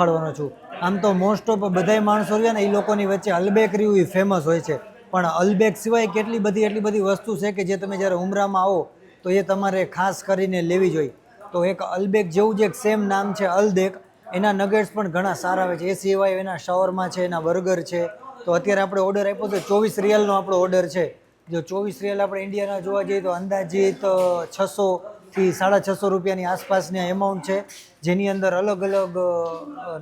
દેખાડવાનો છું। આમ તો મોસ્ટ ઓફ બધાય માણસો રહ્યા ને એ લોકોની વચ્ચે અલબેક રહ્યું એ ફેમસ હોય છે, પણ અલબેક સિવાય એટલી બધી વસ્તુ છે કે જે તમે જ્યારે ઉમરામાં આવો તો એ તમારે ખાસ કરીને લેવી જોઈએ। તો એક અલબેક જેવું જ એક સેમ નામ છે અલદેક, એના નગેટ્સ પણ ઘણા સારા આવે છે। એ સિવાય એના શાવરમાં છે, એના બર્ગર છે। તો અત્યારે આપણે ઓર્ડર આપ્યો તો 24 રિયાલનો આપણો ઓર્ડર છે। જો 24 રિયાલ આપણે ઇન્ડિયાના જોવા જઈએ તો અંદાજિત 600 થી 650 રૂપિયાની આસપાસની એમાઉન્ટ છે, જેની અંદર અલગ અલગ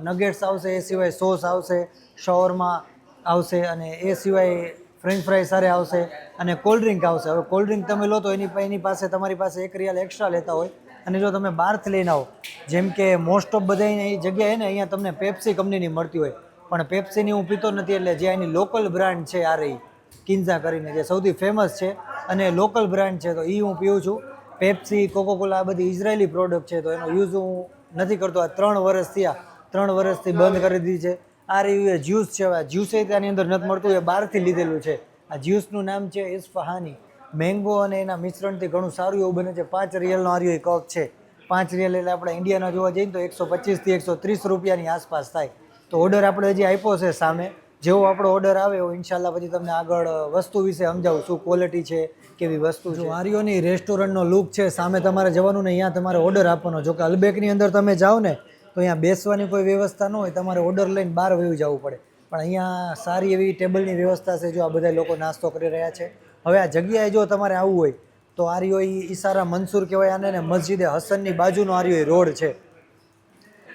નગેટ્સ આવશે, એ સિવાય સોસ આવશે, શાવરમાં આવશે, અને એ સિવાય ફ્રેન્ચ ફ્રાઈ સારે આવશે, અને કોલ્ડ ડ્રિંક આવશે। હવે કોલ્ડ ડ્રિંક તમે લો તો એની પાસે તમારી પાસે 1 રિયાલ એક્સ્ટ્રા લેતા હોય, અને જો તમે બહારથી લઈને આવો, જેમ કે મોસ્ટ ઓફ બધા એ જગ્યાએ ને અહીંયા તમને પેપ્સી કંપનીની મળતી હોય, પણ પેપ્સીની હું પીતો નથી, એટલે જે એની લોકલ બ્રાન્ડ છે આ રહી કિન્ઝા કરીને, જે સૌથી ફેમસ છે અને લોકલ બ્રાન્ડ છે, તો એ હું પીઉં છું। પેપ્સી, કોકોકોલા આ બધી ઇઝરાયલી પ્રોડક્ટ છે, તો એનો યુઝ હું નથી કરતો। આ 3 વર્ષ થયા, 3 વર્ષથી બંધ કરી દીધી છે। આ રહ્યું એ જ્યુસ છે, હવે જ્યુસ એ ત્યાંની અંદર નથી મળતું, એ બહારથી લીધેલું છે। આ જ્યુસનું નામ છે ઇસ્ફહાની, મેંગો અને એના મિશ્રણથી ઘણું સારું એવું બને છે। 5 રિયલનો આ રહ્યો એ કપ છે, 5 રિયલ એટલે આપણે ઇન્ડિયાના જોવા જઈએ તો 125 થી 130 રૂપિયાની આસપાસ થાય। તો ઓર્ડર આપણે હજી આપ્યો છે સામે, જેવો આપણો ઓર્ડર આવે એવો ઇન્શાલ્લાહ પછી તમને આગળ વસ્તુ વિશે સમજાવું, શું ક્વોલિટી છે, કેવી વસ્તુ છે। આર્યોની રેસ્ટોરન્ટનો લુક છે, સામે તમારે જવાનું ને અહીંયા તમારે ઓર્ડર આપવાનો। જો કે અલબેકની અંદર તમે જાઓ ને તો અહીંયા બેસવાની કોઈ વ્યવસ્થા ન હોય, તમારે ઓર્ડર લઈને બહાર વયું જવું પડે, પણ અહીંયા સારી એવી ટેબલની વ્યવસ્થા છે। જો આ બધા લોકો નાસ્તો કરી રહ્યા છે। હવે આ જગ્યાએ જો તમારે આવવું હોય તો આ રહ્યો એ ઈસારા મંસૂર કહેવાય આને, ને મસ્જિદે હસનની બાજુનો આ રહ્યો એ રોડ છે।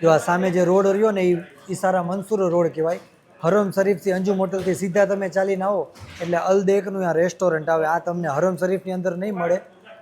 જો આ સામે જે રોડ રહ્યો ને એ ઈસારા મંસૂર રોડ કહેવાય। હરમ શરીફથી અંજુમ હોટલથી સીધા તમે ચાલીને આવો એટલે અલદેકનું આ રેસ્ટોરન્ટ આવે। આ તમને હરમ શરીફની અંદર નહીં મળે,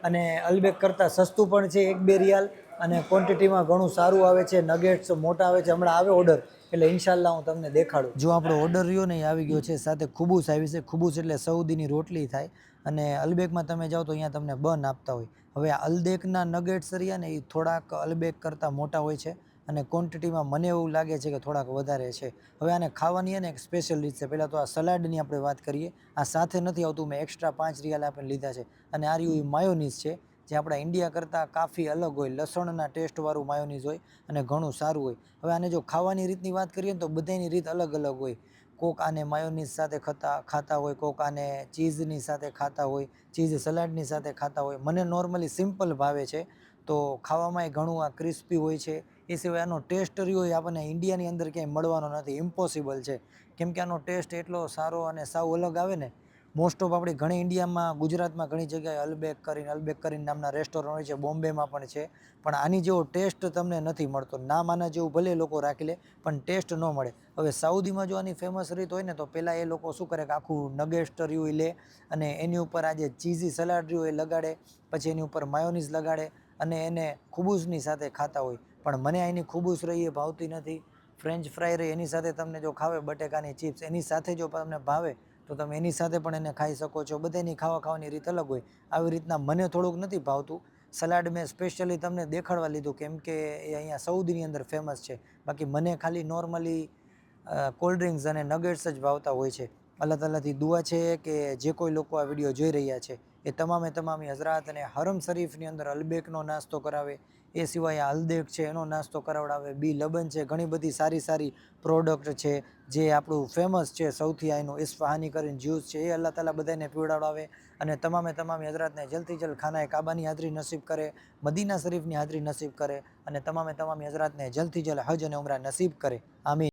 અને અલબેક કરતાં સસ્તું પણ છે, 1-2 રિયાલ, અને ક્વોન્ટિટીમાં ઘણું સારું આવે છે। નગેટ્સ મોટા આવે છે, હમણાં આવે ઓર્ડર એટલે ઇન્શાલ્લાહ હું તમને દેખાડું। જો આપણો ઓર્ડર રહ્યો ને એ આવી ગયો છે, સાથે ખુબૂસ આવી છે। ખુબૂસ એટલે સઉદીની રોટલી થાય, અને અલબેકમાં તમે જાઓ તો અહીંયા તમને બન આપતા હોય। હવે આ અલદેકના નગેટ્સ રહ્યા ને એ થોડાક અલબેક કરતાં મોટા હોય છે, અને ક્વોન્ટિટીમાં મને એવું લાગે છે કે થોડાક વધારે છે। હવે આને ખાવાની એને એક સ્પેશિયલ રીત છે। પહેલાં તો આ સલાડની આપણે વાત કરીએ, આ સાથે નથી આવતું, મેં એક્સ્ટ્રા 5 રિયાલ આપણે લીધા છે। અને આ રહ્યું એ માયોનીઝ છે, જે આપણા ઇન્ડિયા કરતાં કાફી અલગ હોય, લસણના ટેસ્ટવાળું માયોનીઝ હોય અને ઘણું સારું હોય। હવે આને જો ખાવાની રીતની વાત કરીએ ને તો બધાની રીત અલગ અલગ હોય। કોક આને માયોનીઝ સાથે ખાતા હોય, કોક આને ચીઝની સાથે ખાતા હોય, ચીઝ સલાડની સાથે ખાતા હોય। મને નોર્મલી સિમ્પલ ભાવે છે, તો ખાવામાં ઘણું આ ક્રિસ્પી હોય છે। એ સિવાય આનો ટેસ્ટ રહ્યો એ આપણને ઇન્ડિયાની અંદર ક્યાંય મળવાનો નથી, ઇમ્પોસિબલ છે, કેમ કે આનો ટેસ્ટ એટલો સારો અને સાવ અલગ આવે ને। મોસ્ટ ઓફ આપણી ઘણી ઇન્ડિયામાં, ગુજરાતમાં ઘણી જગ્યાએ અલબેક કરીને નામના રેસ્ટોરન્ટ હોય છે, બોમ્બેમાં પણ છે, પણ આની જેવો ટેસ્ટ તમને નથી મળતો। નામ આના જેવું ભલે લોકો રાખી લે, પણ ટેસ્ટ ન મળે। હવે સાઉદીમાં જો આની ફેમસ રીત હોય ને તો પહેલાં એ લોકો શું કરે કે આખું નગેટ્સ રહ્યું એ લે, અને એની ઉપર આ જે ચીઝી સલાડ રહ્યું એ લગાડે, પછી એની ઉપર માયોનીઝ લગાડે, અને એને ખુબૂસની સાથે ખાતા હોય। પણ મને એની ખુબૂસ રહી એ ભાવતી નથી। ફ્રેન્ચ ફ્રાઈ રહી એની સાથે તમને જો ખાવે, બટેકાની ચિપ્સ એની સાથે જો તમને ભાવે તો તમે એની સાથે પણ એને ખાઈ શકો છો। બધાની ખાવાની રીત અલગ હોય। આવી રીતના મને થોડુંક નથી ભાવતું। સલાડ મેં સ્પેશિયલી તમને દેખાડવા લીધું કેમ કે એ અહીંયા સઉદીની અંદર ફેમસ છે, બાકી મને ખાલી નોર્મલી કોલ્ડ ડ્રિંક્સ અને નગેટ્સ જ ભાવતા હોય છે। અલ્લાહ તાલાથી દુઆ છે કે જે કોઈ લોકો આ વિડીયો જોઈ રહ્યા છે એ તમામે તમામ હઝરાતને હરમ શરીફની અંદર અલબેકનો નાસ્તો કરાવે, એ સિવાય આ અલદેક છે એનો નાસ્તો કરાવડાવે। બી લબન છે, ઘણી બધી સારી સારી પ્રોડક્ટ છે જે આપણું ફેમસ છે સૌથી અહીંનું। ઇસ્ફહાની કરીને જ્યુસ છે, એ અલ્લાહ તાલા બધાને પીવડાવે, અને તમામે તમામ હઝરાતને જલ્દથી જલ્દ ખાનાએ કાબાની હાજરી નસીબ કરે, મદીના શરીફની હાજરી નસીબ કરે, અને તમામે તમામ હઝરાતને જલ્દથી જલ્દ હજ અને ઉમરા નસીબ કરે। આમીન।